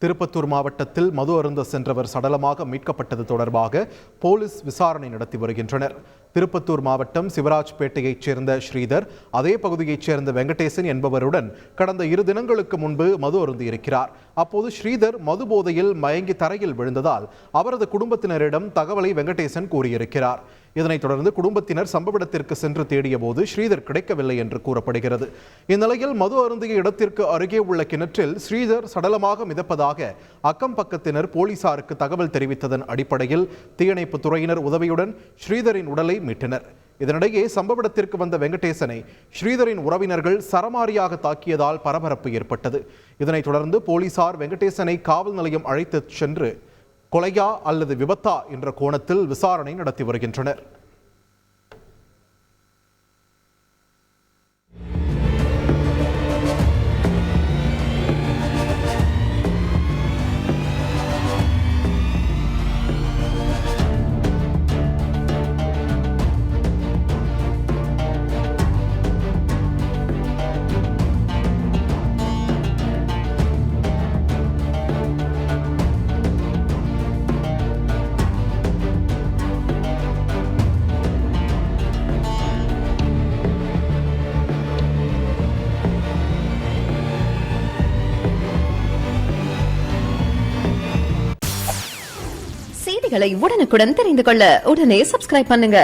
திருப்பத்தூர் மாவட்டத்தில் மது அருந்த சென்றவர் சடலமாக மீட்கப்பட்டது தொடர்பாக போலீஸ் விசாரணை நடத்தி வருகின்றனர். திருப்பத்தூர் மாவட்டம் சிவராஜ்பேட்டையைச் சேர்ந்த ஸ்ரீதர் அதே பகுதியைச் சேர்ந்த வெங்கடேசன் என்பவருடன் கடந்த 2 தினங்களுக்கு முன்பு மது அருந்தியிருக்கிறார். அப்போது ஸ்ரீதர் மது போதையில் மயங்கி தரையில் விழுந்ததால் அவரது குடும்பத்தினரிடம் தகவலை வெங்கடேசன் கூறியிருக்கிறார். இதனைத் தொடர்ந்து குடும்பத்தினர் சம்பவ இடத்திற்கு சென்று தேடிய போது ஸ்ரீதர் கிடைக்கவில்லை என்று கூறப்படுகிறது. இந்நிலையில் மது அருந்திய இடத்திற்கு அருகே உள்ள கிணற்றில் ஸ்ரீதர் சடலமாக மிதப்பதாக அக்கம் பக்கத்தினர் போலீசாருக்கு தகவல் தெரிவித்ததன் அடிப்படையில் தீயணைப்பு துறையினர் உதவியுடன் ஸ்ரீதரின் உடலை மீட்டனர். இதனிடையே சம்பவ இடத்திற்கு வந்த வெங்கடேசனை ஸ்ரீதரின் உறவினர்கள் சரமாரியாக தாக்கியதால் பரபரப்பு ஏற்பட்டது. இதனைத் தொடர்ந்து போலீசார் வெங்கடேசனை காவல் நிலையம் அழைத்து சென்று கொலையா அல்லது விபத்தா என்ற கோணத்தில் விசாரணை நடத்தி வருகின்றனர். செய்திகளை உடனுக்குடன் தெரிந்து கொள்ள உடனே சப்ஸ்கிரைப் பண்ணுங்க.